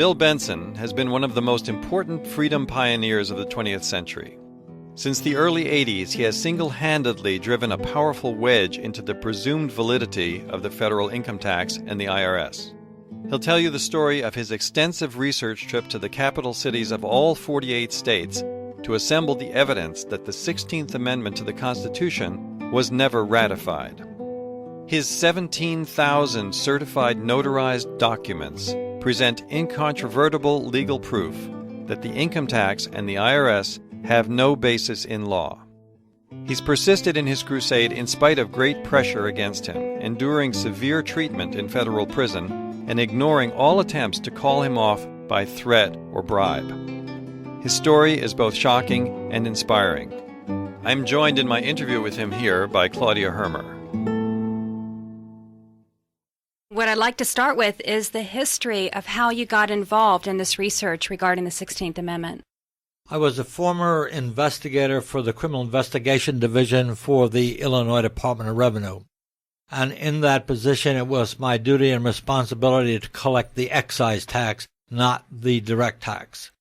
Bill Benson has been one of the most important freedom pioneers of the 20th century. Since the early 80s, he has single-handedly driven a powerful wedge into the presumed validity of the federal income tax and the IRS. He'll tell you the story of his extensive research trip to the capital cities of all 48 states to assemble the evidence that the 16th Amendment to the Constitution was never ratified. His 17,000 certified notarized documents present incontrovertible legal proof that the income tax and the IRS have no basis in law. He's persisted in his crusade in spite of great pressure against him, enduring severe treatment in federal prison and ignoring all attempts to call him off by threat or bribe. His story is both shocking and inspiring. I'm joined in my interview with him here by Claudia Hermer. What I'd like to start with is the history of how you got involved in this research regarding the 16th Amendment. I was a former investigator for the Criminal Investigation Division for the Illinois Department of Revenue. And in that position, it was my duty and responsibility to collect the excise tax, not the direct tax.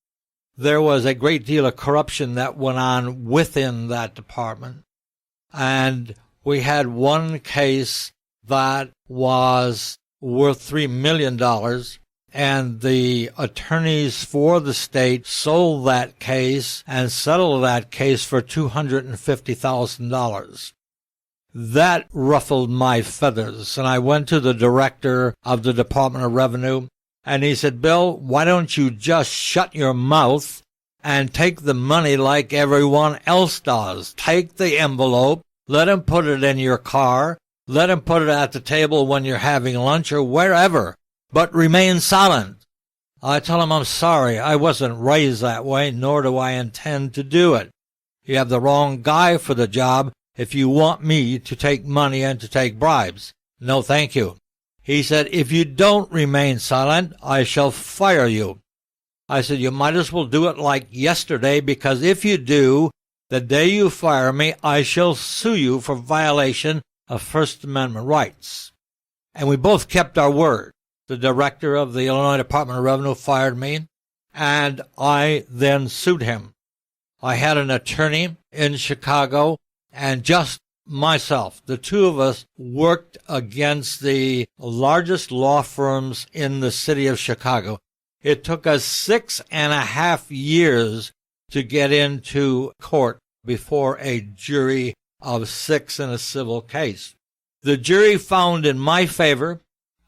There was a great deal of corruption that went on within that department. And we had one case that was worth $3 million, and the attorneys for the state sold that case and settled that case for $250,000. That ruffled my feathers, and I went to the director of the Department of Revenue, and he said, "Bill, why don't you just shut your mouth and take the money like everyone else does? Take the envelope, let him put it in your car, let him put it at the table when you're having lunch or wherever, but remain silent." I tell him I'm sorry, I wasn't raised that way, nor do I intend to do it. You have the wrong guy for the job if you want me to take money and to take bribes. No, thank you. He said, "If you don't remain silent, I shall fire you." I said, "You might as well do it like yesterday, because if you do, the day you fire me, I shall sue you for violation of First Amendment rights." And we both kept our word. The director of the Illinois Department of Revenue fired me, and I then sued him. I had an attorney in Chicago, and just myself, the two of us, worked against the largest law firms in the city of Chicago. It took us 6.5 years to get into court before a jury of 6 in a civil case. The jury found in my favor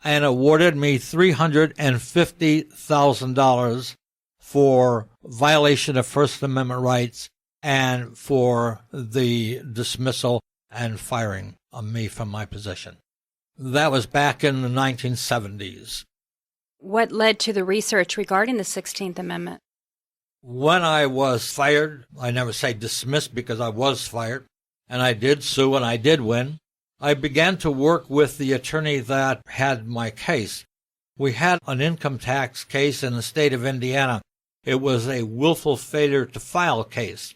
and awarded me $350,000 for violation of First Amendment rights and for the dismissal and firing of me from my position. That was back in the 1970s. What led to the research regarding the 16th Amendment? When I was fired, I never say dismissed because I was fired, and I did sue and I did win, I began to work with the attorney that had my case. We had an income tax case in the state of Indiana. It was a willful failure to file case.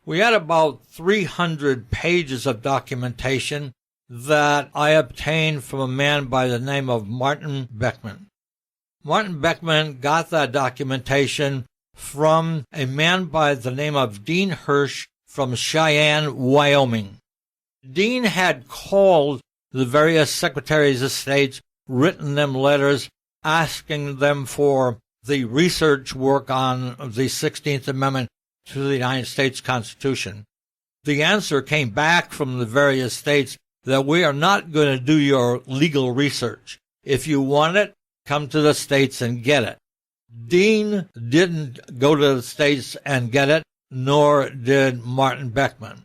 We had about 300 pages of documentation that I obtained from a man by the name of Martin Beckman. Martin Beckman got that documentation from a man by the name of Dean Hirsch from Cheyenne, Wyoming. Dean had called the various secretaries of state, written them letters asking them for the research work on the 16th Amendment to the United States Constitution. The answer came back from the various states that we are not going to do your legal research. If you want it, come to the states and get it. Dean didn't go to the states and get it, nor did Martin Beckman.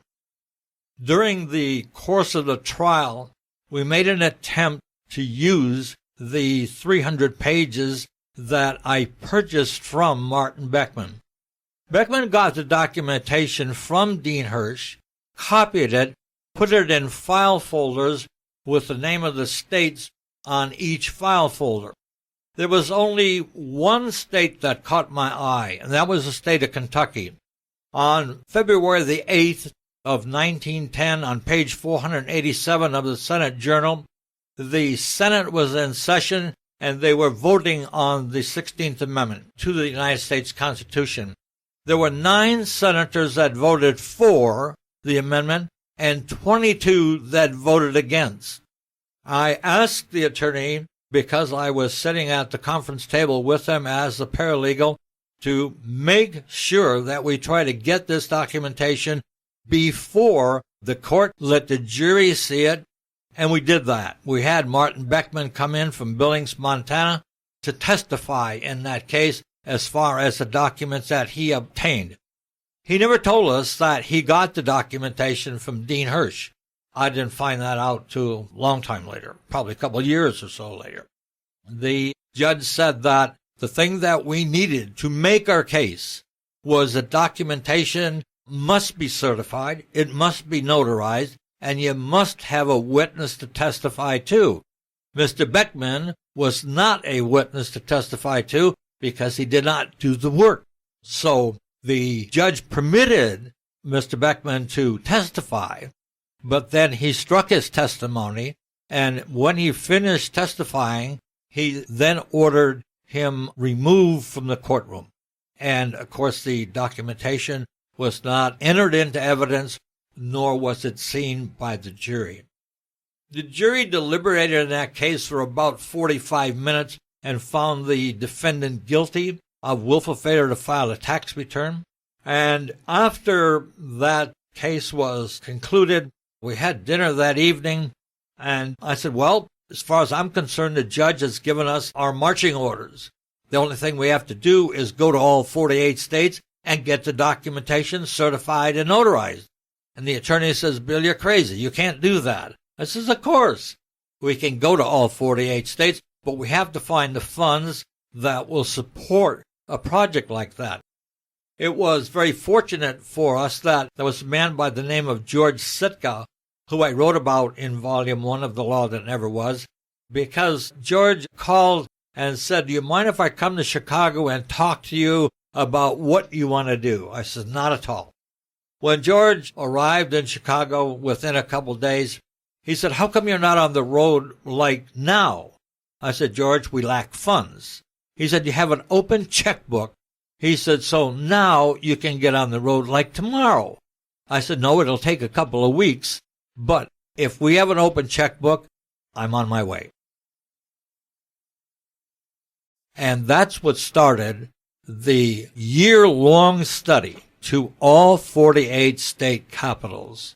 During the course of the trial, we made an attempt to use the 300 pages that I purchased from Martin Beckman. Beckman got the documentation from Dean Hirsch, copied it, put it in file folders with the name of the states on each file folder. There was only one state that caught my eye, and that was the state of Kentucky. On February the 8th of 1910, on page 487 of the Senate Journal, the Senate was in session and they were voting on the 16th Amendment to the United States Constitution. There were 9 senators that voted for the amendment and 22 that voted against. I asked the attorney, because I was sitting at the conference table with them as a paralegal, to make sure that we try to get this documentation before the court let the jury see it, and we did that. We had Martin Beckman come in from Billings, Montana, to testify in that case as far as the documents that he obtained. He never told us that he got the documentation from Dean Hirsch. I didn't find that out till a long time later, probably a couple of years or so later. The judge said that the thing that we needed to make our case was that documentation must be certified, it must be notarized, and you must have a witness to testify to. Mr. Beckman was not a witness to testify to because he did not do the work. So the judge permitted Mr. Beckman to testify, but then he struck his testimony, and when he finished testifying, he then ordered him removed from the courtroom. And, of course, the documentation was not entered into evidence, nor was it seen by the jury. The jury deliberated in that case for about 45 minutes and found the defendant guilty of willful failure to file a tax return. And after that case was concluded, we had dinner that evening, and I said, well, as far as I'm concerned, the judge has given us our marching orders. The only thing we have to do is go to all 48 states and get the documentation certified and notarized. And the attorney says, Bill, you're crazy. You can't do that. I says, of course. We can go to all 48 states, but we have to find the funds that will support a project like that. It was very fortunate for us that there was a man by the name of George Sitka, who I wrote about in Volume 1 of The Law That Never Was, because George called and said, do you mind if I come to Chicago and talk to you about what you want to do? I said, not at all. When George arrived in Chicago within a couple days, he said, how come you're not on the road like now? I said, George, we lack funds. He said, you have an open checkbook. He said, so now you can get on the road like tomorrow. I said, no, it'll take a couple of weeks, but if we have an open checkbook, I'm on my way. And that's what started the year-long study to all 48 state capitals.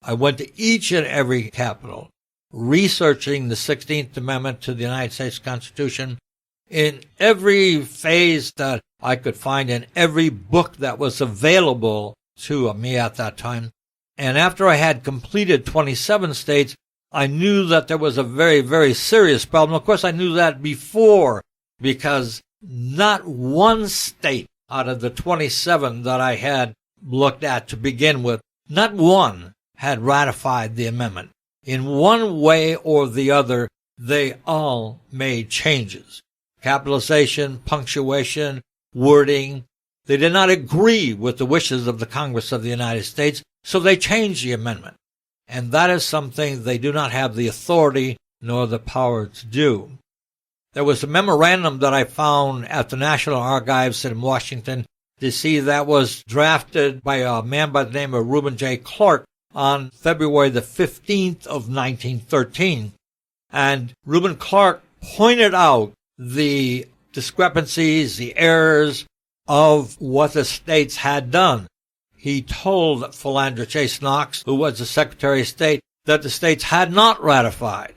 I went to each and every capital, researching the 16th Amendment to the United States Constitution in every phase that I could find, in every book that was available to me at that time. And after I had completed 27 states, I knew that there was a very, very serious problem. Of course, I knew that before, because not one state out of the 27 that I had looked at to begin with, not one had ratified the amendment. In one way or the other, they all made changes. Capitalization, punctuation, wording. They did not agree with the wishes of the Congress of the United States, so they changed the amendment. And that is something they do not have the authority nor the power to do. There was a memorandum that I found at the National Archives in Washington, D.C. that was drafted by a man by the name of Reuben J. Clark on February the 15th of 1913. And Reuben Clark pointed out the discrepancies, the errors of what the states had done. He told Philander Chase Knox, who was the Secretary of State, that the states had not ratified.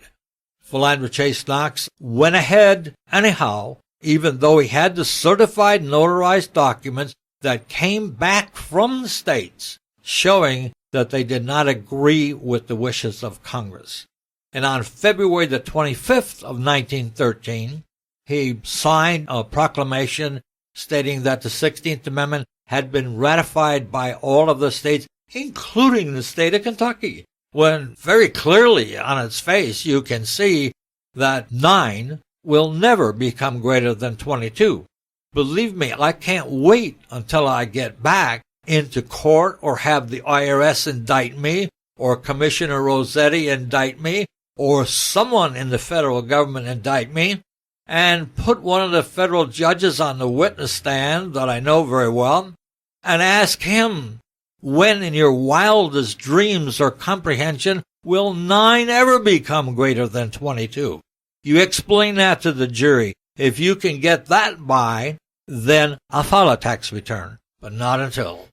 Philander Chase Knox went ahead anyhow, even though he had the certified notarized documents that came back from the states showing that they did not agree with the wishes of Congress. And on February the 25th of 1913, he signed a proclamation stating that the 16th Amendment had been ratified by all of the states, including the state of Kentucky, when very clearly on its face you can see that 9 will never become greater than 22. Believe me, I can't wait until I get back into court or have the IRS indict me or Commissioner Rossetti indict me or someone in the federal government indict me and put one of the federal judges on the witness stand that I know very well and ask him, when in your wildest dreams or comprehension will 9 ever become greater than 22? You explain that to the jury. If you can get that by, then I'll file a tax return, but not until.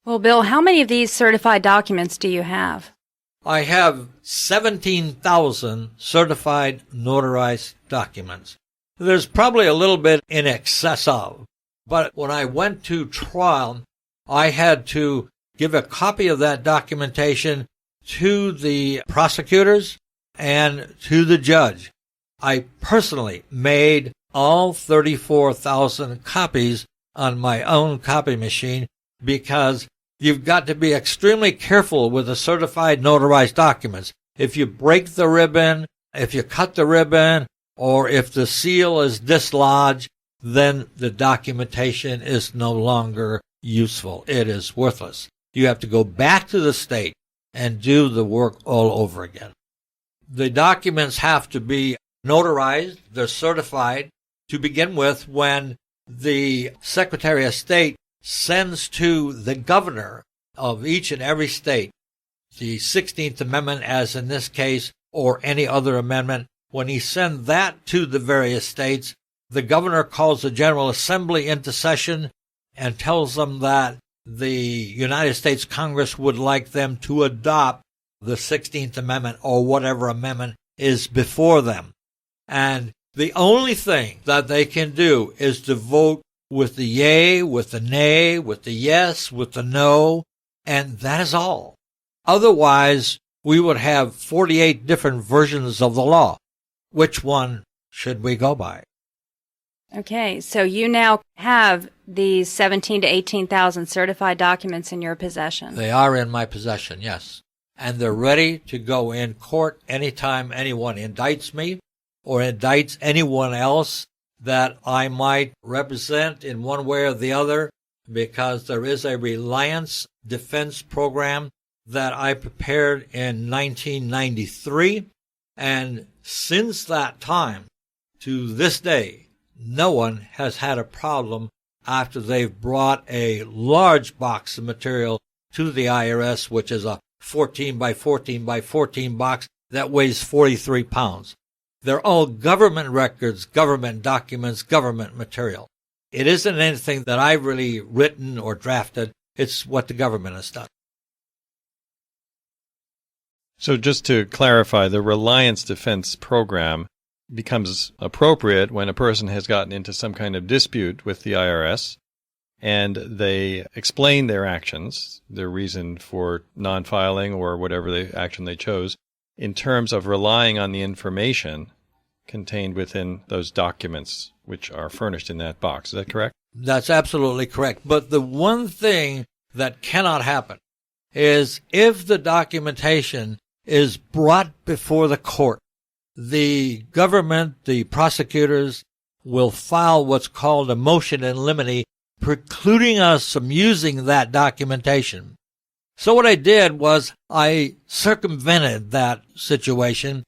Well, Bill, how many of these certified documents do you have? I have 17,000 certified notarized documents. There's probably a little bit in excess of, but when I went to trial, I had to give a copy of that documentation to the prosecutors and to the judge. I personally made all 34,000 copies on my own copy machine because you've got to be extremely careful with the certified notarized documents. If you break the ribbon, if you cut the ribbon, or if the seal is dislodged, then the documentation is no longer useful. It is worthless. You have to go back to the state and do the work all over again. The documents have to be notarized. They're certified to begin with when the Secretary of State sends to the governor of each and every state the 16th Amendment, as in this case, or any other amendment. When he sends that to the various states, the governor calls the General Assembly into session and tells them that the United States Congress would like them to adopt the 16th Amendment or whatever amendment is before them. And the only thing that they can do is to vote with the yay, with the nay, with the yes, with the no, and that is all. Otherwise, we would have 48 different versions of the law. Which one should we go by? Okay, so you now have these 17,000 to 18,000 certified documents in your possession. They are in my possession, yes. And they're ready to go in court anytime anyone indicts me or indicts anyone else that I might represent in one way or the other, because there is a reliance defense program that I prepared in 1993. And since that time to this day, no one has had a problem after they've brought a large box of material to the IRS, which is a 14 by 14 by 14 box that weighs 43 pounds. They're all government records, government documents, government material. It isn't anything that I've really written or drafted. It's what the government has done. So just to clarify, the Reliance Defense Program becomes appropriate when a person has gotten into some kind of dispute with the IRS and they explain their actions, their reason for non-filing or whatever the action they chose, in terms of relying on the information contained within those documents which are furnished in that box. Is that correct? That's absolutely correct. But the one thing that cannot happen is if the documentation is brought before the court, the government, the prosecutors, will file what's called a motion in limine precluding us from using that documentation. So what I did was I circumvented that situation,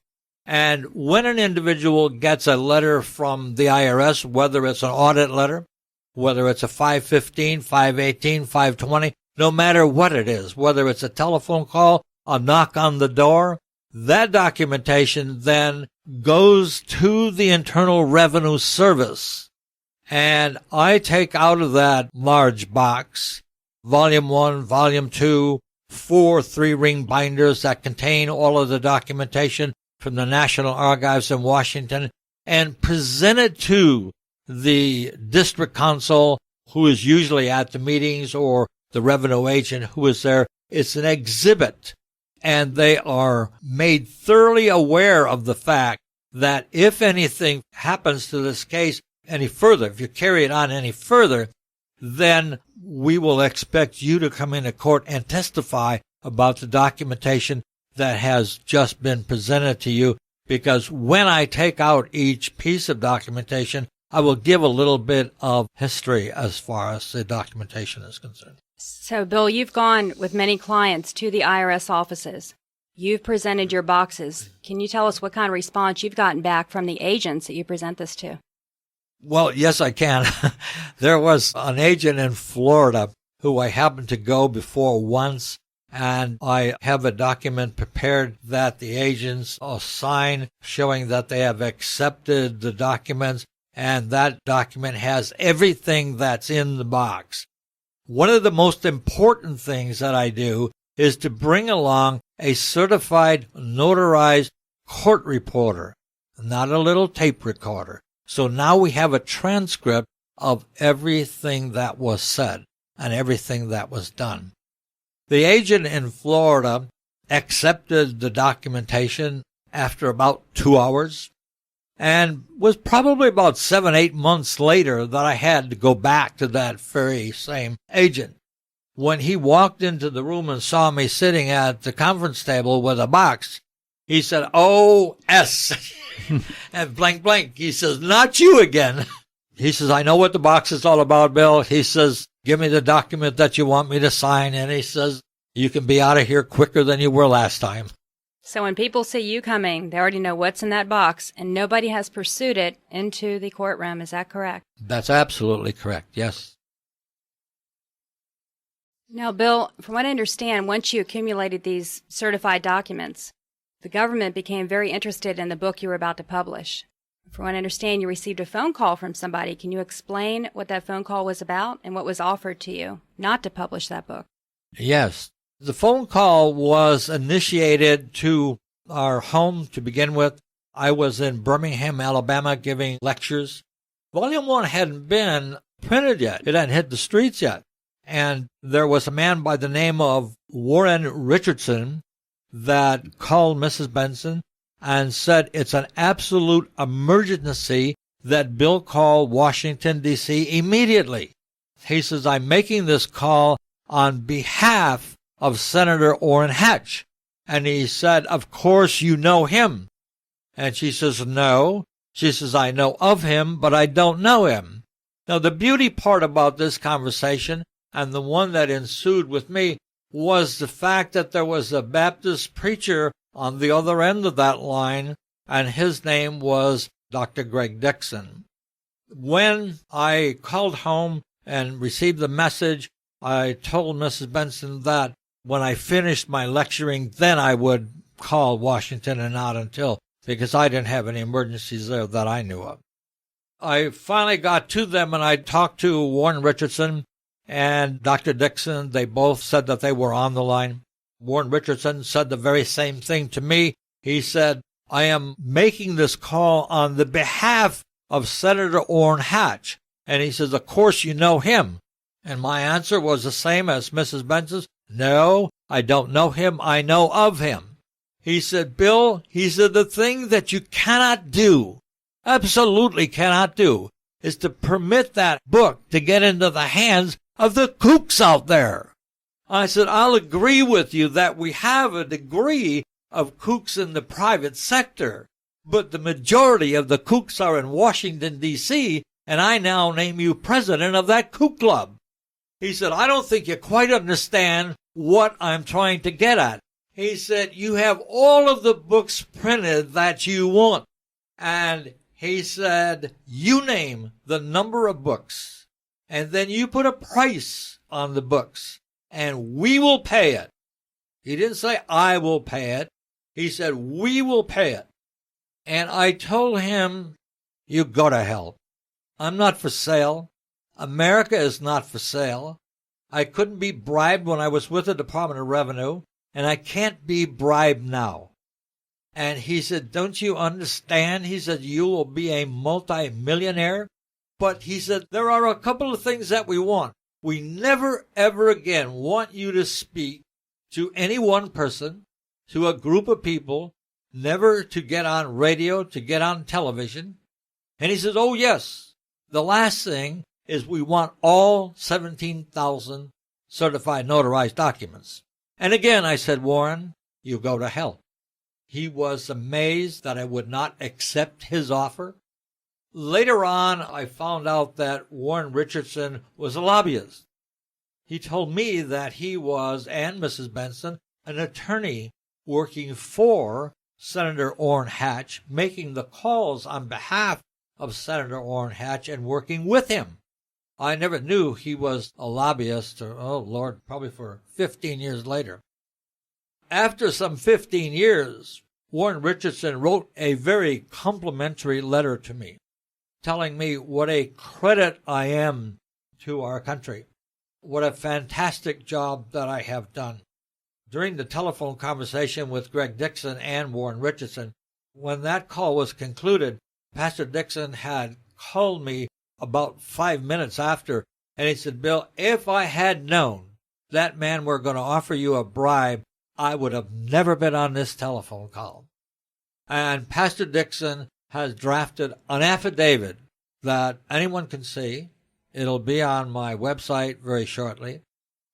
and when an individual gets a letter from the IRS, whether it's an audit letter, whether it's a 515, 518, 520, no matter what it is, whether it's a telephone call, a knock on the door, that documentation then goes to the Internal Revenue Service. And I take out of that large box, Volume 1, Volume 2, 4 3-ring binders that contain all of the documentation from the National Archives in Washington, and present it to the district counsel, who is usually at the meetings, or the revenue agent who is there. It's an exhibit, and they are made thoroughly aware of the fact that if anything happens to this case any further, if you carry it on any further, then we will expect you to come into court and testify about the documentation that has just been presented to you. Because when I take out each piece of documentation, I will give a little bit of history as far as the documentation is concerned. So, Bill, you've gone with many clients to the IRS offices. You've presented your boxes. Can you tell us what kind of response you've gotten back from the agents that you present this to? Well, yes, I can. There was an agent in Florida who I happened to go before once, and I have a document prepared that the agents sign showing that they have accepted the documents, and that document has everything that's in the box. One of the most important things that I do is to bring along a certified, notarized court reporter, not a little tape recorder. So now we have a transcript of everything that was said and everything that was done. The agent in Florida accepted the documentation after about 2 hours, and was probably about 7-8 months later that I had to go back to that very same agent. When he walked into the room and saw me sitting at the conference table with a box, he said, "Oh, S." And blank, blank. He says, "Not you again." He says, "I know what the box is all about, Bill." He says, "Give me the document that you want me to sign." And he says, "You can be out of here quicker than you were last time." So when people see you coming, they already know what's in that box, and nobody has pursued it into the courtroom. Is that correct? That's absolutely correct, yes. Now, Bill, from what I understand, once you accumulated these certified documents, the government became very interested in the book you were about to publish. From what I understand, you received a phone call from somebody. Can you explain what that phone call was about and what was offered to you not to publish that book? Yes. The phone call was initiated to our home to begin with. I was in Birmingham, Alabama, giving lectures. Volume 1 hadn't been printed yet. It hadn't hit the streets yet. And there was a man by the name of Warren Richardson that called Mrs. Benson and said it's an absolute emergency that Bill call Washington, D.C. immediately. He says, "I'm making this call on behalf of Senator Orrin Hatch." And he said, "Of course you know him." And she says, "No." She says, "I know of him, but I don't know him." Now, the beauty part about this conversation, and the one that ensued with me, was the fact that there was a Baptist preacher on the other end of that line, and his name was Dr. Greg Dixon. When I called home and received the message, I told Mrs. Benson that when I finished my lecturing, then I would call Washington and not until, because I didn't have any emergencies there that I knew of. I finally got to them, and I talked to Warren Richardson and Dr. Dixon. They both said that they were on the line. Warren Richardson said the very same thing to me. He said, "I am making this call on the behalf of Senator Orrin Hatch." And he says, "Of course you know him." And my answer was the same as Mrs. Benson's. "No, I don't know him. I know of him." He said, "Bill," he said, "the thing that you cannot do, absolutely cannot do, is to permit that book to get into the hands of the kooks out there." I said, "I'll agree with you that we have a degree of kooks in the private sector, but the majority of the kooks are in Washington, D.C., and I now name you president of that kook club." He said, "I don't think you quite understand what I'm trying to get at." He said, "You have all of the books printed that you want." And he said, "You name the number of books, and then you put a price on the books, and we will pay it." He didn't say, "I will pay it." He said, "We will pay it." And I told him, "You go to hell. I'm not for sale. America is not for sale. I couldn't be bribed when I was with the Department of Revenue, and I can't be bribed now." And he said, "Don't you understand?" He said, "You will be a multi-millionaire." But he said, "There are a couple of things that we want. We never, ever again want you to speak to any one person, to a group of people, never to get on radio, to get on television." And he says, "Oh, yes. The last thing is we want all 17,000 certified notarized documents." And again, I said, "Warren, you go to hell." He was amazed that I would not accept his offer. Later on, I found out that Warren Richardson was a lobbyist. He told me that he was, and Mrs. Benson, an attorney working for Senator Orrin Hatch, making the calls on behalf of Senator Orrin Hatch and working with him. I never knew he was a lobbyist, probably for 15 years later. After some 15 years, Warren Richardson wrote a very complimentary letter to me, telling me what a credit I am to our country, what a fantastic job that I have done. During the telephone conversation with Greg Dixon and Warren Richardson, when that call was concluded, Pastor Dixon had called me about 5 minutes after, and he said, "Bill, if I had known that man were going to offer you a bribe, I would have never been on this telephone call." And Pastor Dixon has drafted an affidavit that anyone can see. It'll be on my website very shortly.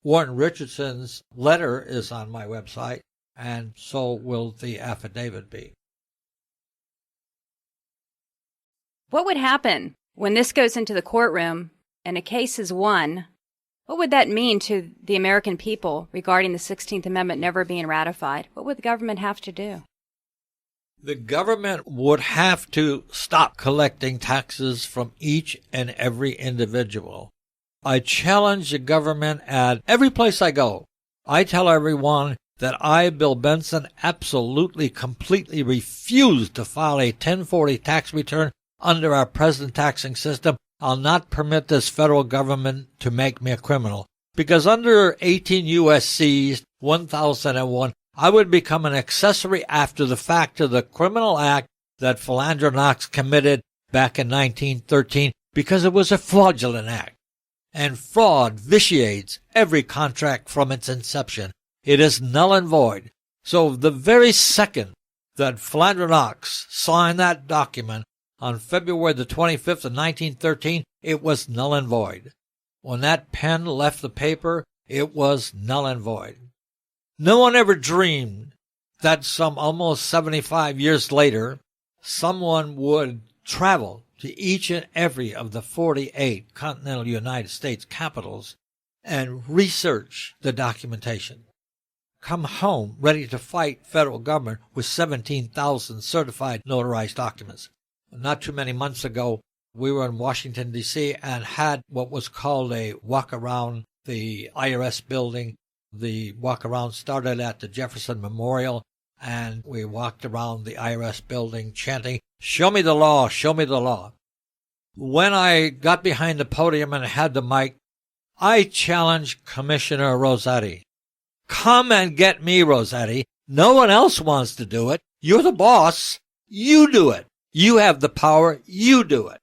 Warren Richardson's letter is on my website, and so will the affidavit be. What would happen when this goes into the courtroom and a case is won? What would that mean to the American people regarding the 16th Amendment never being ratified? What would the government have to do? The government would have to stop collecting taxes from each and every individual. I challenge the government at every place I go. I tell everyone that I, Bill Benson, absolutely, completely refuse to file a 1040 tax return under our present taxing system. I'll not permit this federal government to make me a criminal, because under 18 U.S.C. 1001, I would become an accessory after the fact to the criminal act that Philandro Knox committed back in 1913, because it was a fraudulent act. And fraud vitiates every contract from its inception. It is null and void. So the very second that Philandro Knox signed that document on February the 25th of 1913, it was null and void. When that pen left the paper, it was null and void. No one ever dreamed that some almost 75 years later, someone would travel to each and every of the 48 continental United States capitals and research the documentation. Come home ready to fight federal government with 17,000 certified notarized documents. Not too many months ago, we were in Washington, D.C. and had what was called a walk around the IRS building. The walk around started at the Jefferson Memorial, and we walked around the IRS building chanting, "Show me the law, show me the law." When I got behind the podium and had the mic, I challenged Commissioner Rossetti. Come and get me, Rossetti. No one else wants to do it. You're the boss. You do it. You have the power. You do it.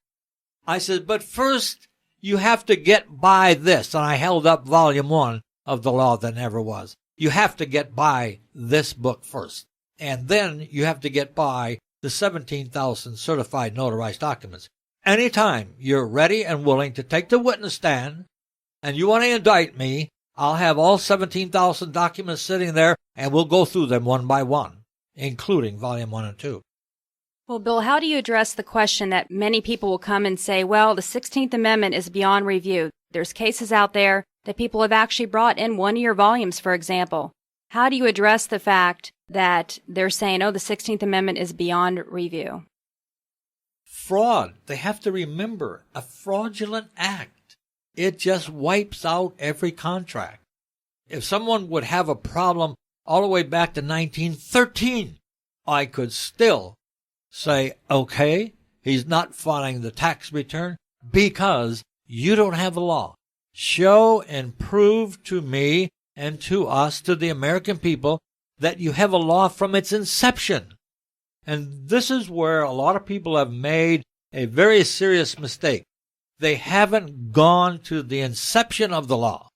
I said, but first you have to get by this. And I held up volume 1 of the law that never was. You have to get by this book first. And then you have to get by the 17,000 certified notarized documents. Anytime you're ready and willing to take the witness stand and you want to indict me, I'll have all 17,000 documents sitting there and we'll go through them one by one, including volume 1 and 2. Well, Bill, how do you address the question that many people will come and say, well, the 16th Amendment is beyond review? There's cases out there that people have actually brought in one-year volumes, for example. How do you address the fact that they're saying, oh, the 16th Amendment is beyond review? Fraud. They have to remember, a fraudulent act. It just wipes out every contract. If someone would have a problem all the way back to 1913, I could still say, okay, he's not filing the tax return because you don't have a law. Show and prove to me and to us, to the American people, that you have a law from its inception. And this is where a lot of people have made a very serious mistake. They haven't gone to the inception of the law.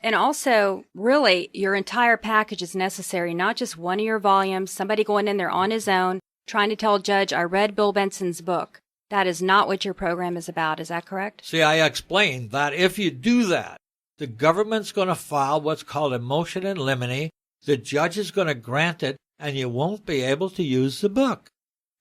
And also, really, your entire package is necessary, not just one of your volumes, somebody going in there on his own, trying to tell a judge, I read Bill Benson's book. That is not what your program is about. Is that correct? See, I explained that if you do that, the government's going to file what's called a motion in limine. The judge is going to grant it, and you won't be able to use the book.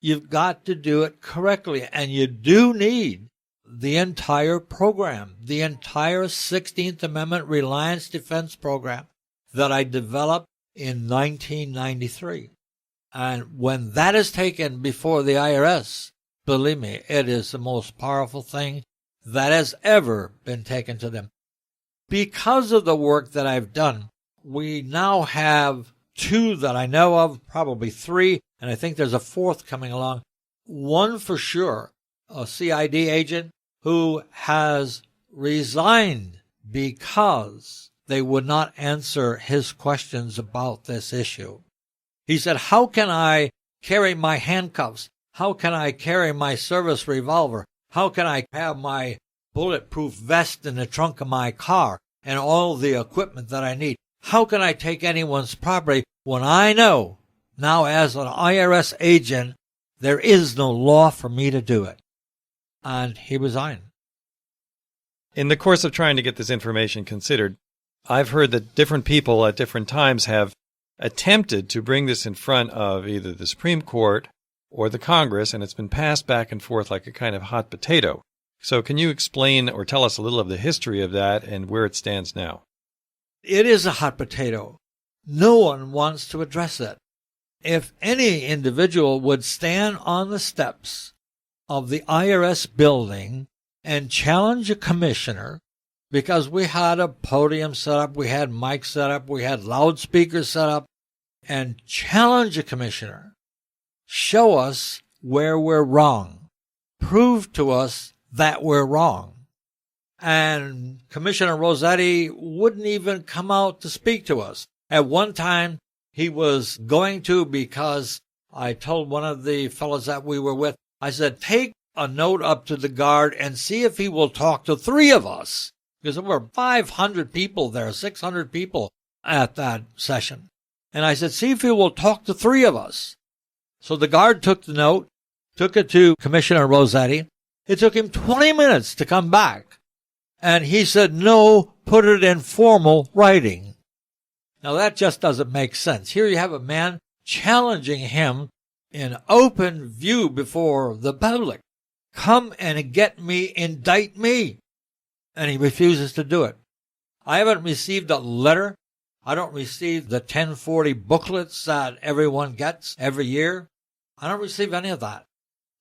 You've got to do it correctly, and you do need the entire program, the entire 16th Amendment Reliance Defense Program that I developed in 1993. And when that is taken before the IRS, Believe me, it is the most powerful thing that has ever been taken to them. Because of the work that I've done, we now have 2 that I know of, probably 3, and I think there's a 4th coming along. One for sure, a CID agent who has resigned because they would not answer his questions about this issue. He said, how can I carry my handcuffs? How can I carry my service revolver? How can I have my bulletproof vest in the trunk of my car and all the equipment that I need? How can I take anyone's property when I know now as an IRS agent there is no law for me to do it? And he resigned. In the course of trying to get this information considered, I've heard that different people at different times have attempted to bring this in front of either the Supreme Court or the Congress, and it's been passed back and forth like a kind of hot potato. So can you explain or tell us a little of the history of that and where it stands now? It is a hot potato. No one wants to address it. If any individual would stand on the steps of the IRS building and challenge a commissioner, because we had a podium set up, we had mics set up, we had loudspeakers set up, and challenge a commissioner, show us where we're wrong, prove to us that we're wrong. And Commissioner Rossetti wouldn't even come out to speak to us. At one time, he was going to, because I told one of the fellows that we were with, I said, take a note up to the guard and see if he will talk to 3 of us. Because there were 500 people there, 600 people at that session. And I said, see if he will talk to 3 of us. So the guard took the note, took it to Commissioner Rossetti. It took him 20 minutes to come back. And he said, no, put it in formal writing. Now that just doesn't make sense. Here you have a man challenging him in open view before the public. Come and get me, indict me. And he refuses to do it. I haven't received a letter. I don't receive the 1040 booklets that everyone gets every year. I don't receive any of that.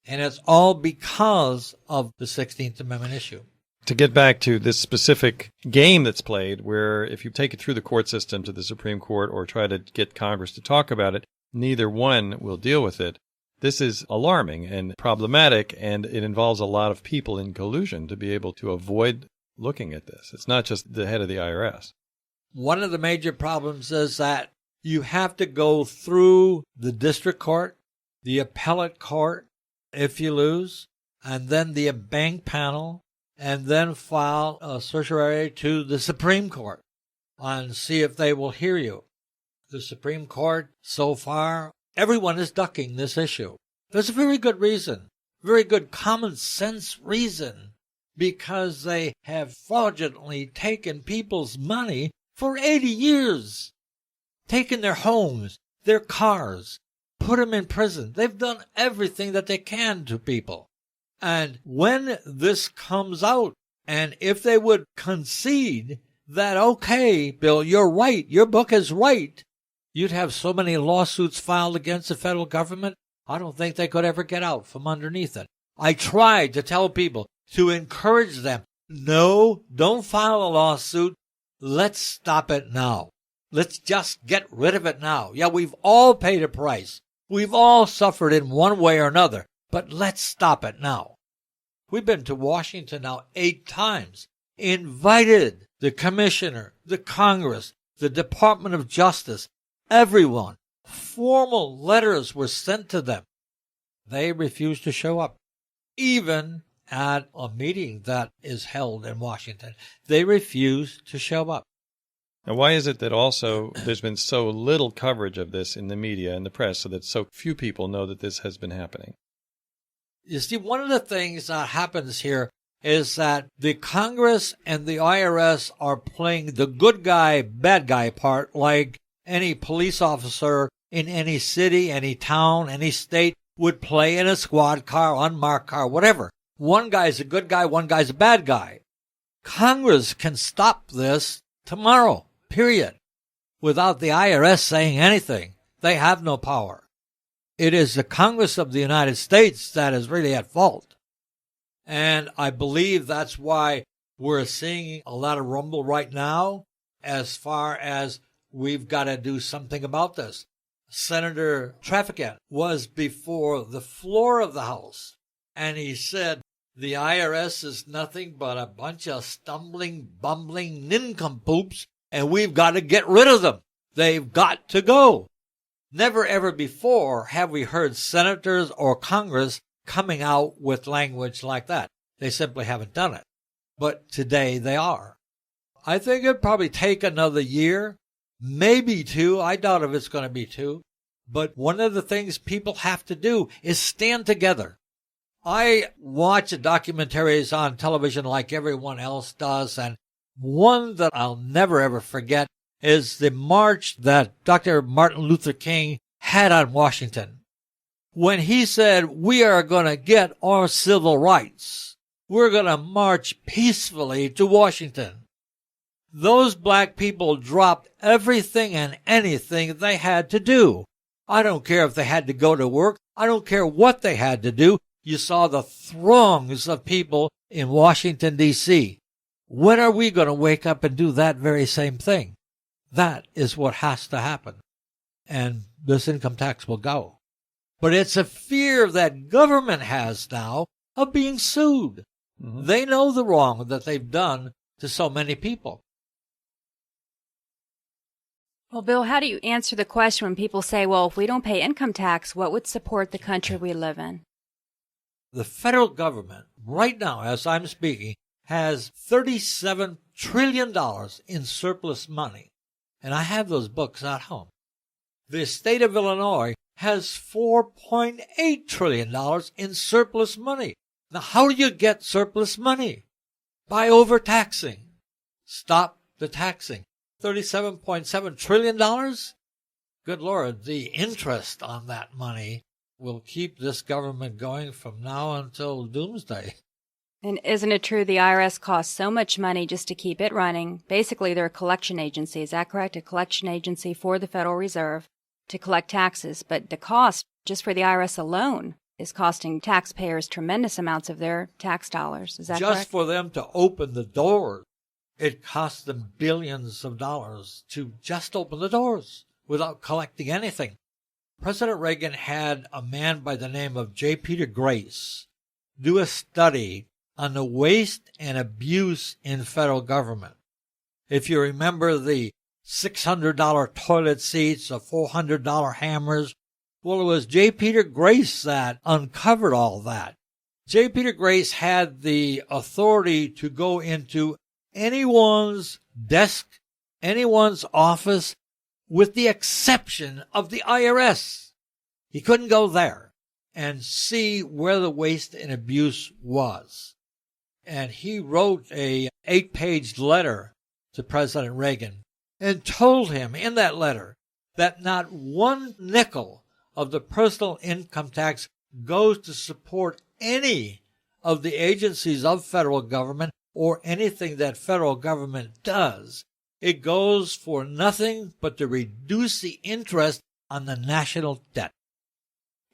And it's all because of the 16th Amendment issue. To get back to this specific game that's played, where if you take it through the court system to the Supreme Court or try to get Congress to talk about it, neither one will deal with it. This is alarming and problematic, and it involves a lot of people in collusion to be able to avoid looking at this. It's not just the head of the IRS. One of the major problems is that you have to go through the district court, the appellate court, if you lose, and then the bank panel, and then file a certiorari to the Supreme Court and see if they will hear you. The Supreme Court, so far, everyone is ducking this issue. There's a very good reason, very good common sense reason, because they have fraudulently taken people's money for 80 years, taken their homes, their cars, put them in prison. They've done everything that they can to people. And when this comes out, and if they would concede that, okay, Bill, you're right, your book is right, you'd have so many lawsuits filed against the federal government, I don't think they could ever get out from underneath it. I tried to tell people, to encourage them, no, don't file a lawsuit. Let's stop it now. Let's just get rid of it now. Yeah, we've all paid a price. We've all suffered in one way or another, but let's stop it now. We've been to Washington now 8 times, invited the commissioner, the Congress, the Department of Justice, everyone. Formal letters were sent to them. They refused to show up. Even at a meeting that is held in Washington, they refuse to show up. Now, why is it that also there's been so little coverage of this in the media and the press so that so few people know that this has been happening? You see, one of the things that happens here is that the Congress and the IRS are playing the good guy, bad guy part like any police officer in any city, any town, any state would play in a squad car, unmarked car, whatever. One guy's a good guy, one guy's a bad guy. Congress can stop this tomorrow, period, without the IRS saying anything. They have no power. It is the Congress of the United States that is really at fault. And I believe that's why we're seeing a lot of rumble right now as far as we've got to do something about this. Senator Traficant was before the floor of the House, and he said the IRS is nothing but a bunch of stumbling, bumbling nincompoops, and we've got to get rid of them. They've got to go. Never ever before have we heard senators or Congress coming out with language like that. They simply haven't done it. But today they are. I think it'd probably take another year, maybe two. I doubt if it's going to be two. But one of the things people have to do is stand together. I watch documentaries on television like everyone else does, and one that I'll never ever forget is the march that Dr. Martin Luther King had on Washington. When he said, we are going to get our civil rights. We're going to march peacefully to Washington. Those black people dropped everything and anything they had to do. I don't care if they had to go to work. I don't care what they had to do. You saw the throngs of people in Washington, D.C. When are we going to wake up and do that very same thing? That is what has to happen. And this income tax will go. But it's a fear that government has now of being sued. Mm-hmm. They know the wrong that they've done to so many people. Well, Bill, how do you answer the question when people say, well, if we don't pay income tax, what would support the country we live in? The federal government, right now, as I'm speaking, has $37 trillion in surplus money. And I have those books at home. The state of Illinois has $4.8 trillion in surplus money. Now, how do you get surplus money? By overtaxing. Stop the taxing. $37.7 trillion? Good Lord, the interest on that money will keep this government going from now until doomsday. And isn't it true the IRS costs so much money just to keep it running? Basically, they're a collection agency. Is that correct? A collection agency for the Federal Reserve to collect taxes. But the cost, just for the IRS alone, is costing taxpayers tremendous amounts of their tax dollars. Is that correct? Just for them to open the doors, it costs them billions of dollars to just open the doors without collecting anything. President Reagan had a man by the name of J. Peter Grace do a study on the waste and abuse in federal government. If you remember the $600 toilet seats, the $400 hammers, well, it was J. Peter Grace that uncovered all that. J. Peter Grace had the authority to go into anyone's desk, anyone's office, with the exception of the IRS. He couldn't go there and see where the waste and abuse was. And he wrote a 8-page letter to President Reagan and told him in that letter that not one nickel of the personal income tax goes to support any of the agencies of federal government or anything that federal government does. It goes for nothing but to reduce the interest on the national debt.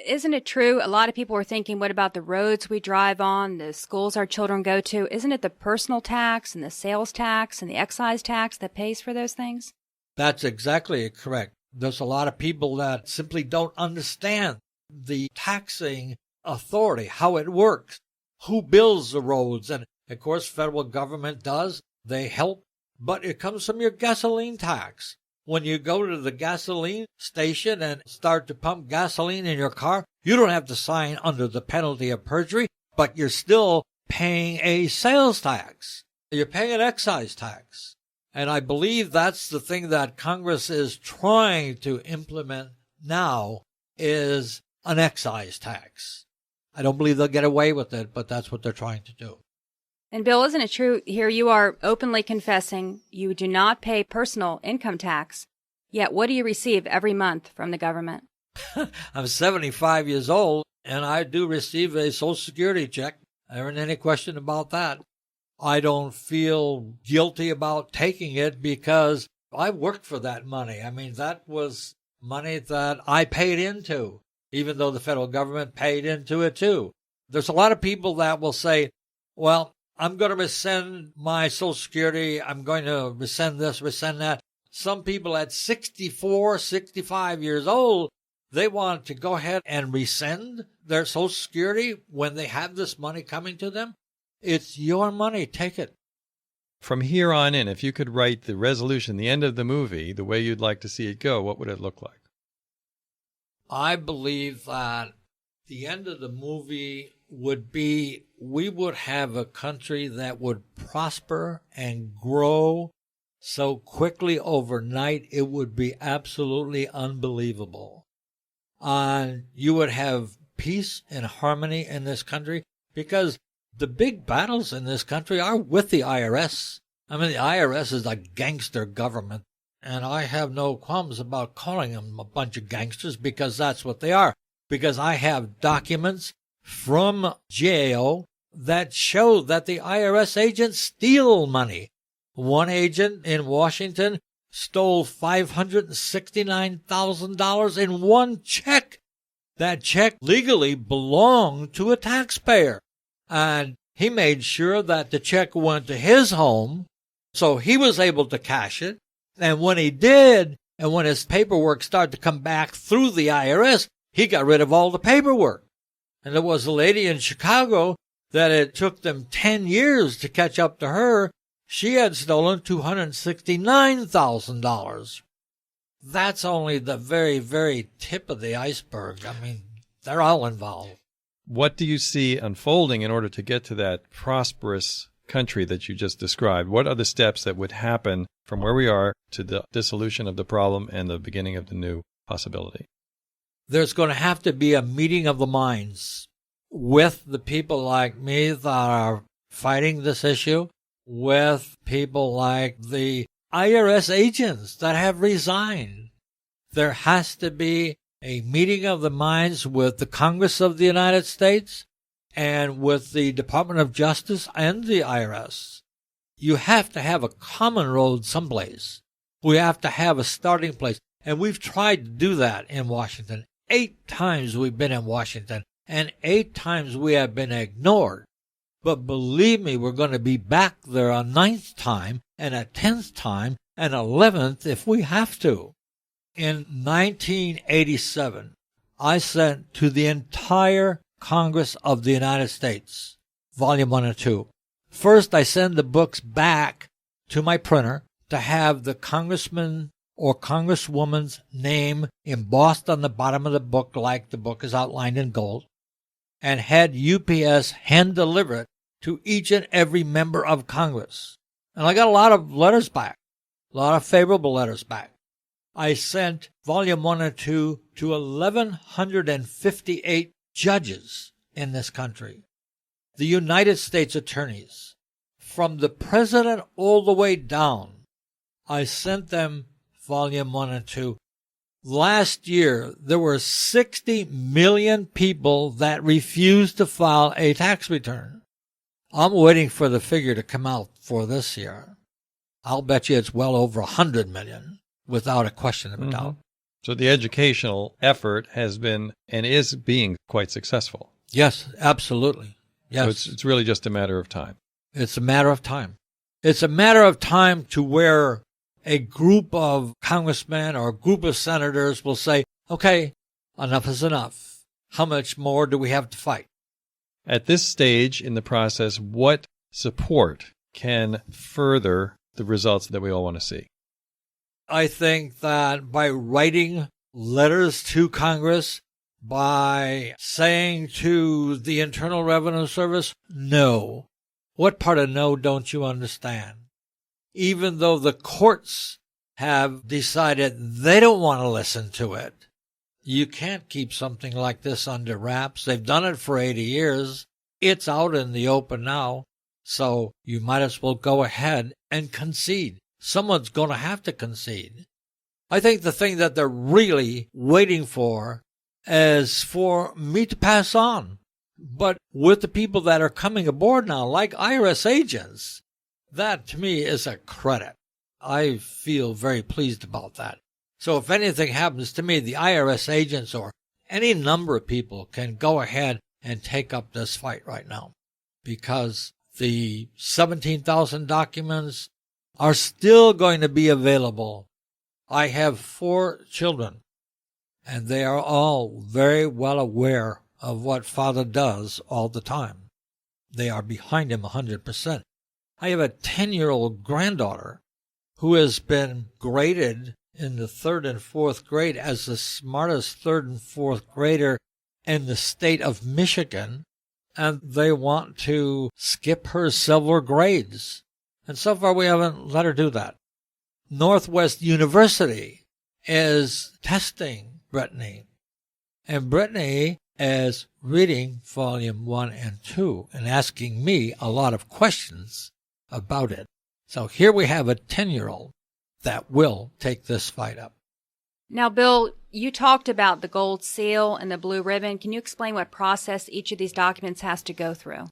Isn't it true? A lot of people are thinking, what about the roads we drive on, the schools our children go to? Isn't it the personal tax and the sales tax and the excise tax that pays for those things? That's exactly correct. There's a lot of people that simply don't understand the taxing authority, how it works, who builds the roads. And, of course, federal government does. They help. But it comes from your gasoline tax. When you go to the gasoline station and start to pump gasoline in your car, you don't have to sign under the penalty of perjury, but you're still paying a sales tax. You're paying an excise tax. And I believe that's the thing that Congress is trying to implement now is an excise tax. I don't believe they'll get away with it, but that's what they're trying to do. And Bill, isn't it true, here you are openly confessing you do not pay personal income tax, yet what do you receive every month from the government? I'm 75 years old, and I do receive a Social Security check. There isn't any question about that. I don't feel guilty about taking it because I worked for that money. I mean, that was money that I paid into. even though the federal government paid into it too. There's a lot of people that will say, well, I'm going to rescind my Social Security. I'm going to rescind this, rescind that. Some people at 64, 65 years old, they want to go ahead and rescind their Social Security when they have this money coming to them. It's your money. Take it. From here on in, if you could write the resolution, the end of the movie, the way you'd like to see it go, what would it look like? I believe that the end of the movie would be we would have a country that would prosper and grow so quickly overnight, it would be absolutely unbelievable. And you would have peace and harmony in this country because the big battles in this country are with the IRS. I mean, the IRS is a gangster government, and I have no qualms about calling them a bunch of gangsters because that's what they are. Because I have documents from GAO that show that the IRS agents steal money. One agent in Washington stole $569,000 in one check. That check legally belonged to a taxpayer. And he made sure that the check went to his home, so he was able to cash it. And when he did, and when his paperwork started to come back through the IRS, he got rid of all the paperwork. And there was a lady in Chicago that it took them 10 years to catch up to her. She had stolen $269,000. That's only the very, very tip of the iceberg. I mean, they're all involved. What do you see unfolding in order to get to that prosperous country that you just described? What are the steps that would happen from where we are to the dissolution of the problem and the beginning of the new possibility? There's going to have to be a meeting of the minds with the people like me that are fighting this issue, with people like the IRS agents that have resigned. There has to be a meeting of the minds with the Congress of the United States and with the Department of Justice and the IRS. You have to have a common road someplace. We have to have a starting place. And we've tried to do that in Washington. 8 times we've been in Washington, and 8 times we have been ignored. But believe me, we're going to be back there a 9th time, and a 10th time, and 11th if we have to. In 1987, I sent to the entire Congress of the United States, Volume 1 and 2. First, I send the books back to my printer to have the congressman or congresswoman's name embossed on the bottom of the book like the book is outlined in gold, and had UPS hand deliver it to each and every member of Congress. And I got a lot of letters back, a lot of favorable letters back. I sent Volume 1 and 2 to 1,158 judges in this country, the United States attorneys, from the president all the way down. I sent them Volume 1 and 2. Last year, there were 60 million people that refused to file a tax return. I'm waiting for the figure to come out for this year. I'll bet you it's well over 100 million, without a question of a doubt. So the educational effort has been and is being quite successful. Yes, absolutely. Yes. So it's really just a matter of time. It's a matter of time. It's a matter of time to where a group of congressmen or a group of senators will say, okay, enough is enough. How much more do we have to fight? At this stage in the process, what support can further the results that we all want to see? I think that by writing letters to Congress, by saying to the Internal Revenue Service, no. What part of no don't you understand? Even though the courts have decided they don't want to listen to it, you can't keep something like this under wraps. They've done it for 80 years. It's out in the open now. So you might as well go ahead and concede. Someone's going to have to concede. I think the thing that they're really waiting for is for me to pass on. But with the people that are coming aboard now, like IRS agents, that to me is a credit. I feel very pleased about that. So if anything happens to me, the IRS agents or any number of people can go ahead and take up this fight right now, because the 17,000 documents are still going to be available. I have 4 children, and they are all very well aware of what Father does all the time. They are behind him 100%. I have a 10-year-old granddaughter who has been graded in the 3rd and 4th grade as the smartest 3rd and 4th grader in the state of Michigan, and they want to skip her several grades. And so far we haven't let her do that. Northwest University is testing Brittany, and Brittany is reading volume 1 and 2 and asking me a lot of questions about it. So here we have a 10-year-old that will take this fight up. Now, Bill, you talked about the gold seal and the blue ribbon. Can you explain what process each of these documents has to go through?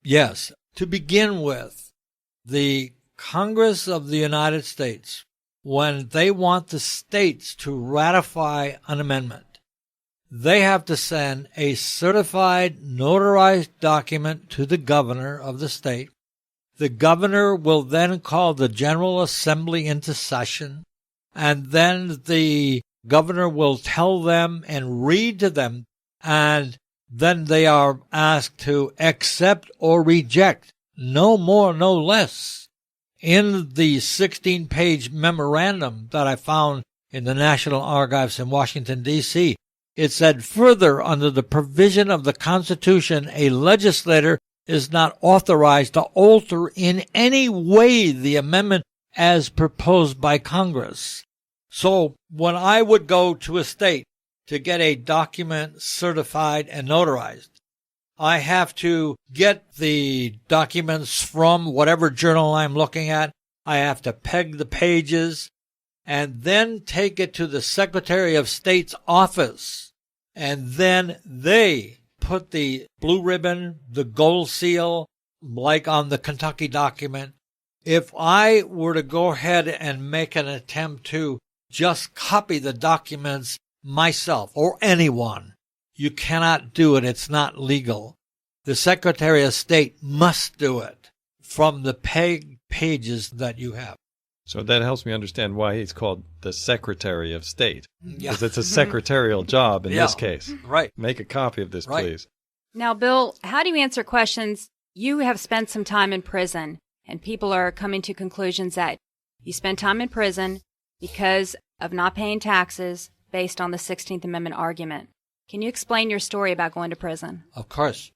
Yes. To begin with, the Congress of the United States, when they want the states to ratify an amendment, they have to send a certified, notarized document to the governor of the state. The governor will then call the General Assembly into session, and then the governor will tell them and read to them, and then they are asked to accept or reject, no more, no less. In the 16-page memorandum that I found in the National Archives in Washington, D.C., it said, further, under the provision of the Constitution, a legislator is not authorized to alter in any way the amendment as proposed by Congress. So when I would go to a state to get a document certified and notarized, I have to get the documents from whatever journal I'm looking at. I have to peg the pages and then take it to the Secretary of State's office. And then they put the blue ribbon, the gold seal, like on the Kentucky document. If I were to go ahead and make an attempt to just copy the documents myself or anyone, you cannot do it. It's not legal. The Secretary of State must do it from the peg pages that you have. So that helps me understand why he's called the Secretary of State. Yeah. Because it's a secretarial job in this case. Right. Make a copy of this, Right. please. Now, Bill, how do you answer questions? You have spent some time in prison, and people are coming to conclusions that you spent time in prison because of not paying taxes based on the 16th Amendment argument. Can you explain your story about going to prison? Of course.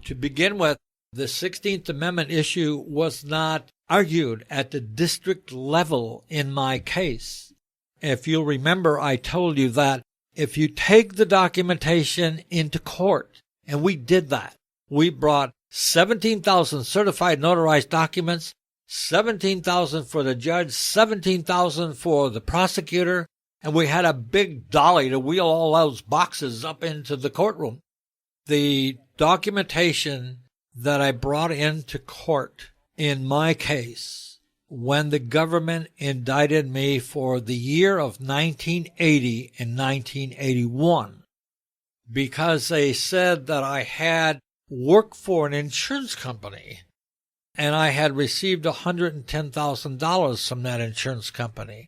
To begin with, the 16th Amendment issue was not argued at the district level in my case. If you'll remember, I told you that if you take the documentation into court, and we did that, we brought 17,000 certified notarized documents, 17,000 for the judge, 17,000 for the prosecutor, and we had a big dolly to wheel all those boxes up into the courtroom. The documentation that I brought into court in my case, when the government indicted me for the year of 1980 and 1981, because they said that I had worked for an insurance company and I had received $110,000 from that insurance company.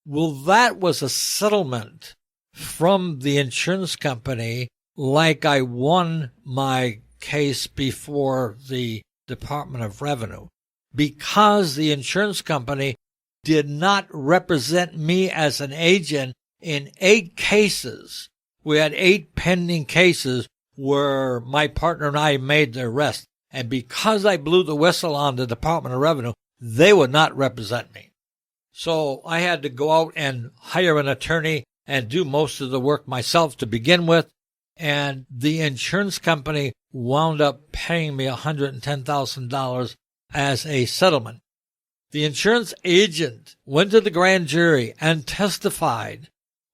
Well, that was a settlement from the insurance company, like I won my case before the Department of Revenue, because the insurance company did not represent me as an agent in 8 cases. We had 8 pending cases where my partner and I made the arrest. And because I blew the whistle on the Department of Revenue, they would not represent me. So I had to go out and hire an attorney and do most of the work myself to begin with. And the insurance company wound up paying me $110,000 as a settlement. The insurance agent went to the grand jury and testified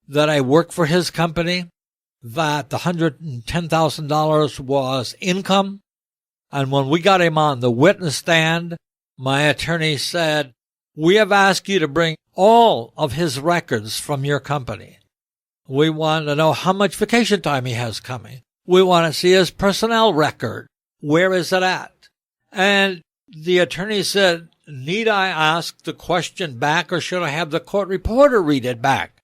that I worked for his company, that the $110,000 was income. And when we got him on the witness stand, my attorney said, "We have asked you to bring all of his records from your company." We want to know how much vacation time he has coming. We want to see his personnel record. Where is it at? And the attorney said, need I ask the question back or should I have the court reporter read it back?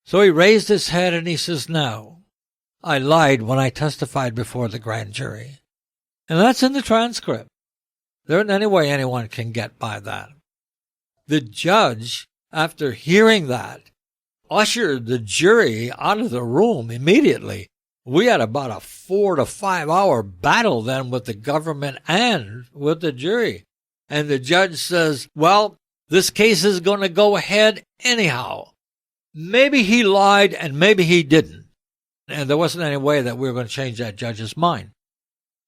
So he raised his head and he says, no, I lied when I testified before the grand jury. And that's in the transcript. There isn't any way anyone can get by that. The judge, after hearing that, ushered the jury out of the room immediately. We had about a 4 to 5 hour battle then with the government and with the jury. And the judge says, well, this case is going to go ahead anyhow. Maybe he lied and maybe he didn't. And there wasn't any way that we were going to change that judge's mind.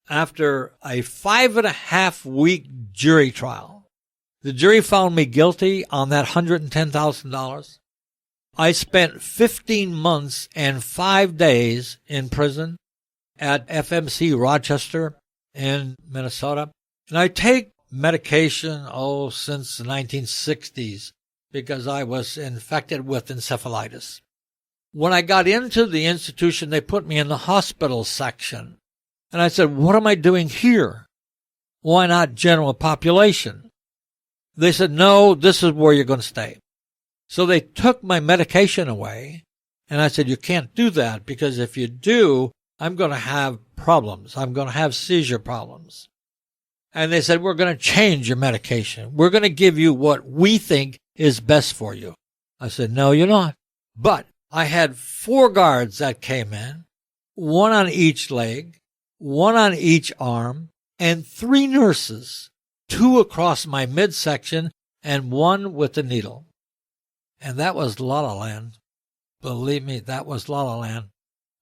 After a 5.5-week jury trial, the jury found me guilty on that $110,000. I spent 15 months and 5 days in prison at FMC Rochester in Minnesota. And I take medication, since the 1960s because I was infected with encephalitis. When I got into the institution, they put me in the hospital section. And I said, what am I doing here? Why not general population? They said, no, this is where you're going to stay. So they took my medication away, and I said, you can't do that because if you do, I'm going to have problems. I'm going to have seizure problems. And they said, we're going to change your medication. We're going to give you what we think is best for you. I said, no, you're not. But I had 4 guards that came in, 1 on each leg, 1 on each arm, and 3 nurses, 2 across my midsection and 1 with the needle. And that was La La Land. Believe me, that was La La Land.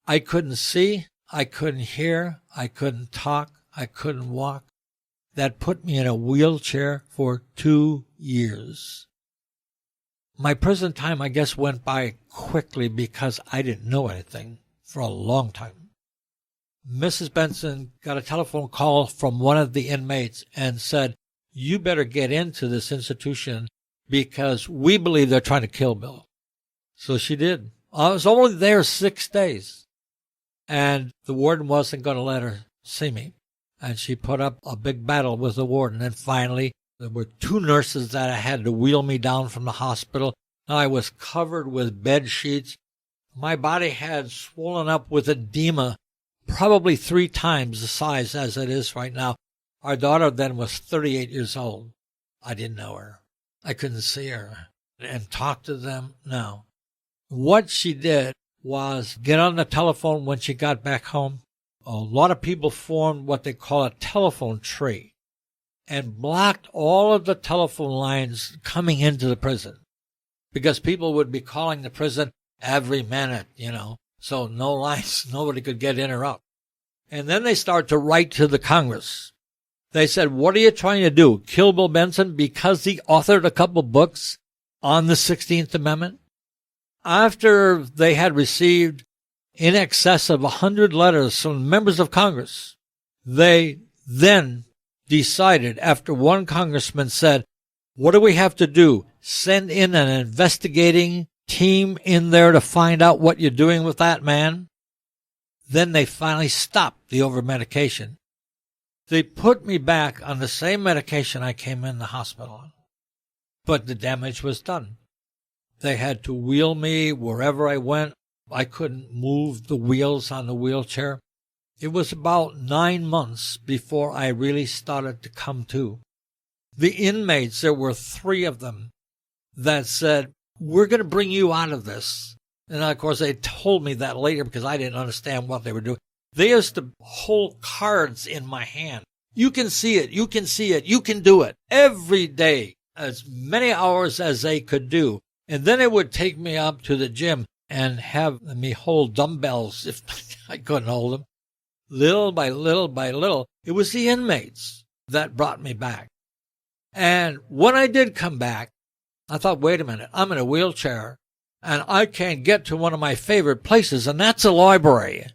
I couldn't see, I couldn't hear, I couldn't talk, I couldn't walk. That put me in a wheelchair for 2 years. My prison time, I guess, went by quickly because I didn't know anything for a long time. Mrs. Benson got a telephone call from one of the inmates and said, you better get into this institution because we believe they're trying to kill Bill. So she did. I was only there 6 days. And the warden wasn't going to let her see me. And she put up a big battle with the warden. And finally, there were 2 nurses that had to wheel me down from the hospital. I was covered with bed sheets. My body had swollen up with edema, probably 3 times the size as it is right now. Our daughter then was 38 years old. I didn't know her. I couldn't see her and talk to them. No. What she did was get on the telephone when she got back home. A lot of people formed what they call a telephone tree and blocked all of the telephone lines coming into the prison because people would be calling the prison every minute, so no lines, nobody could get in or out. And then they start to write to the Congress. They said, what are you trying to do? Kill Bill Benson because he authored a couple books on the 16th Amendment? After they had received in excess of 100 letters from members of Congress, they then decided, after one congressman said, what do we have to do? Send in an investigating team in there to find out what you're doing with that man? Then they finally stopped the over-medication. They put me back on the same medication I came in the hospital on. But the damage was done. They had to wheel me wherever I went. I couldn't move the wheels on the wheelchair. It was about 9 months before I really started to come to. The inmates, there were 3 of them that said, we're going to bring you out of this. And of course, they told me that later because I didn't understand what they were doing. They used to hold cards in my hand. You can see it. You can see it. You can do it every day, as many hours as they could do. And then it would take me up to the gym and have me hold dumbbells if I couldn't hold them. Little by little by little, it was the inmates that brought me back. And when I did come back, I thought, wait a minute, I'm in a wheelchair and I can't get to one of my favorite places, and that's a library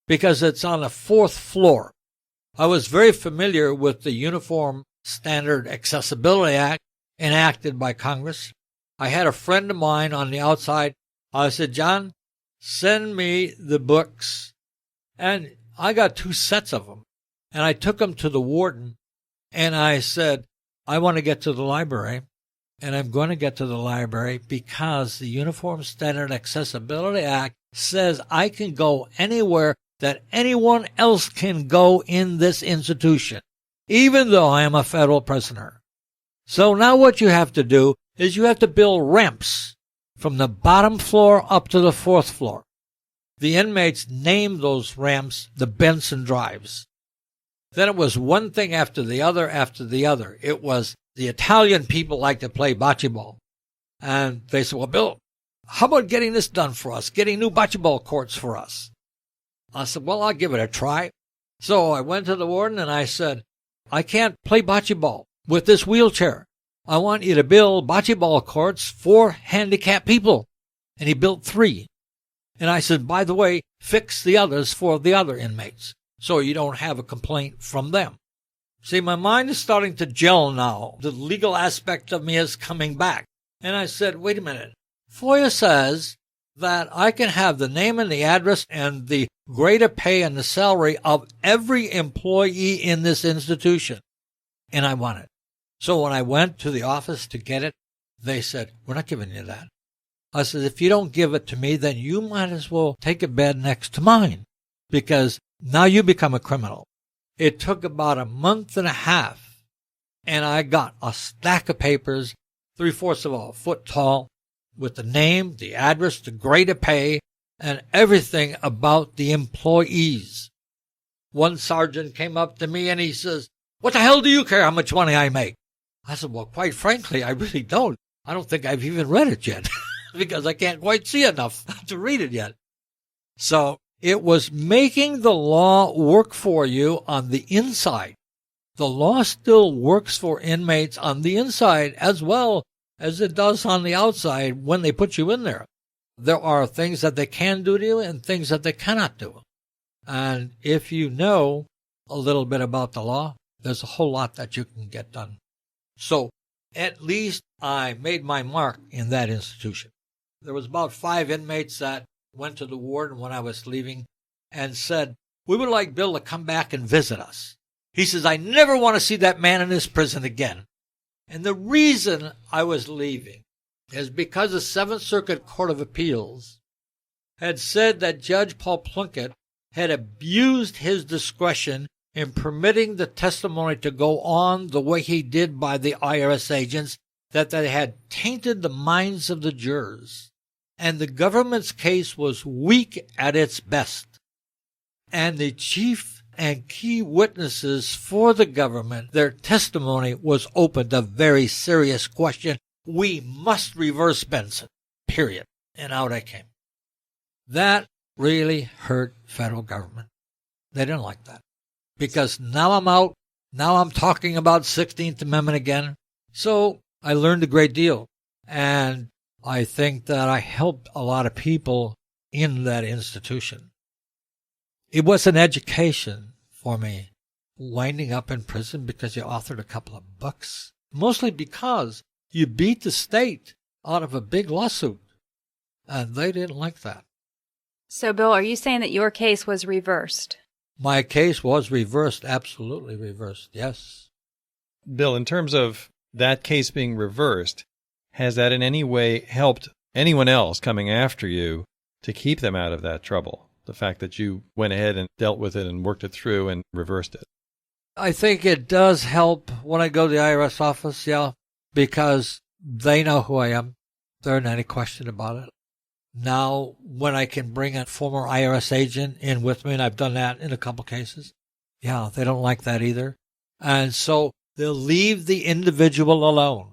because it's on the 4th floor. I was very familiar with the Uniform Standard Accessibility Act enacted by Congress. I had a friend of mine on the outside. I said, John, send me the books. And I got 2 sets of them. And I took them to the warden, and I said, I want to get to the library, and I'm going to get to the library because the Uniform Standard Accessibility Act says I can go anywhere that anyone else can go in this institution, even though I am a federal prisoner. So now what you have to do is you have to build ramps from the bottom floor up to the 4th floor. The inmates named those ramps the Benson Drives. Then it was one thing after the other after the other. It was the Italian people like to play bocce ball. And they said, well, Bill, how about getting this done for us, getting new bocce ball courts for us? I said, well, I'll give it a try. So I went to the warden and I said, I can't play bocce ball with this wheelchair. I want you to build bocce ball courts for handicapped people. And he built 3. And I said, by the way, fix the others for the other inmates so you don't have a complaint from them. See, my mind is starting to gel now. The legal aspect of me is coming back. And I said, wait a minute. FOIA says that I can have the name and the address and the grade of pay and the salary of every employee in this institution. And I want it. So when I went to the office to get it, they said, we're not giving you that. I said, if you don't give it to me, then you might as well take a bed next to mine, because now you become a criminal. It took about a month and a half, and I got a stack of papers, 3/4 of a foot tall, with the name, the address, the grade of pay, and everything about the employees. One sergeant came up to me and he says, what the hell do you care how much money I make? I said, well, quite frankly, I really don't. I don't think I've even read it yet because I can't quite see enough to read it yet. So it was making the law work for you on the inside. The law still works for inmates on the inside as well as it does on the outside when they put you in there. There are things that they can do to you and things that they cannot do. And if you know a little bit about the law, there's a whole lot that you can get done. So at least I made my mark in that institution. There was about 5 inmates that went to the warden when I was leaving and said, we would like Bill to come back and visit us. He says, I never want to see that man in his prison again. And the reason I was leaving is because the 7th Circuit Court of Appeals had said that Judge Paul Plunkett had abused his discretion in permitting the testimony to go on the way he did by the IRS agents, that they had tainted the minds of the jurors. And the government's case was weak at its best. And the chief and key witnesses for the government, their testimony was open to very serious question. We must reverse Benson, period. And out I came. That really hurt federal government. They didn't like that. Because now I'm out. Now I'm talking about 16th Amendment again. So I learned a great deal. And I think that I helped a lot of people in that institution. It was an education for me, winding up in prison because you authored a couple of books, mostly because you beat the state out of a big lawsuit, and they didn't like that. So, Bill, are you saying that your case was reversed? My case was reversed, absolutely reversed, yes. Bill, in terms of that case being reversed, has that in any way helped anyone else coming after you to keep them out of that trouble? The fact that you went ahead and dealt with it and worked it through and reversed it. I think it does help when I go to the IRS office, yeah, because they know who I am. There isn't any question about it. Now, when I can bring a former IRS agent in with me, and I've done that in a couple cases, yeah, they don't like that either. And so they'll leave the individual alone.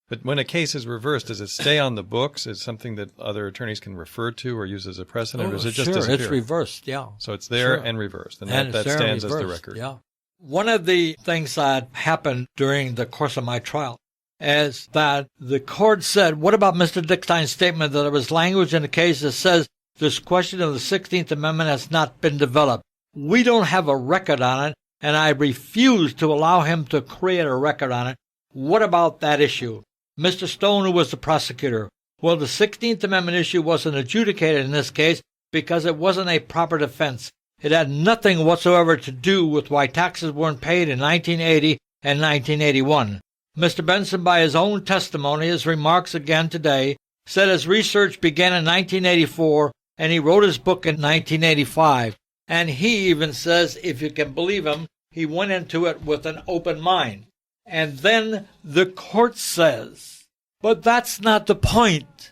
But when a case is reversed, does it stay on the books? Is it something that other attorneys can refer to or use as a precedent, or does it just disappear? Sure, it's reversed, yeah. So it's there and reversed, and that stands as the record. Yeah. One of the things that happened during the course of my trial is that the court said, what about Mr. Dickstein's statement that there was language in the case that says this question of the 16th Amendment has not been developed? We don't have a record on it, and I refuse to allow him to create a record on it. What about that issue? Mr. Stone, who was the prosecutor, Well, the 16th Amendment issue wasn't adjudicated in this case because it wasn't a proper defense. It had nothing whatsoever to do with why taxes weren't paid in 1980 and 1981. Mr. Benson, by his own testimony, his remarks again today, said his research began in 1984 and he wrote his book in 1985. And he even says, if you can believe him, he went into it with an open mind. And then the court says, but that's not the point.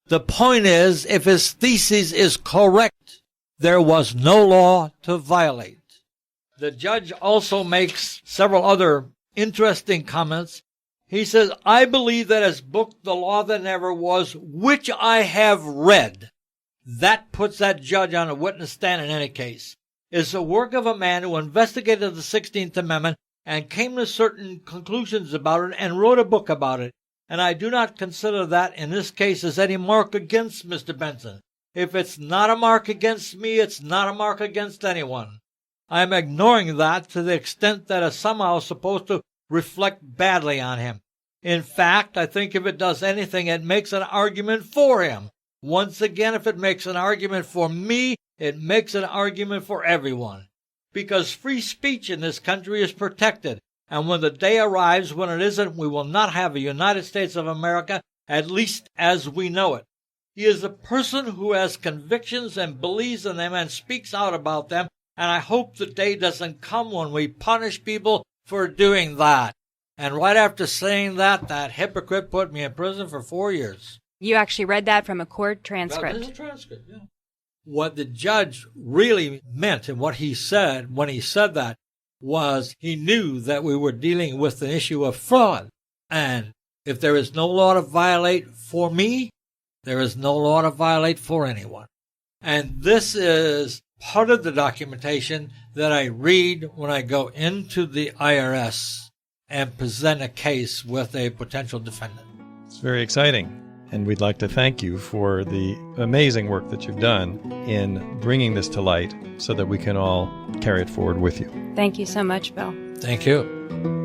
The point is, if his thesis is correct, there was no law to violate. The judge also makes several other interesting comments. He says, I believe that his book, The Law That Never Was, which I have read, that puts that judge on a witness stand in any case, is the work of a man who investigated the 16th Amendment and came to certain conclusions about it and wrote a book about it. And I do not consider that in this case as any mark against Mr. Benson. If it's not a mark against me, it's not a mark against anyone. I'm ignoring that to the extent that it's somehow supposed to reflect badly on him. In fact, I think if it does anything, it makes an argument for him. Once again, if it makes an argument for me, it makes an argument for everyone. Because free speech in this country is protected. And when the day arrives when it isn't, we will not have a United States of America, at least as we know it. He is a person who has convictions and believes in them and speaks out about them, and I hope the day doesn't come when we punish people for doing that. And right after saying that, that hypocrite put me in prison for 4 years. You actually read that from a court transcript. This is a transcript, yeah. What the judge really meant and what he said when he said that was he knew that we were dealing with an issue of fraud. And if there is no law to violate for me, there is no law to violate for anyone. And this is part of the documentation that I read when I go into the IRS and present a case with a potential defendant. It's very exciting. And we'd like to thank you for the amazing work that you've done in bringing this to light so that we can all carry it forward with you. Thank you so much, Bill. Thank you.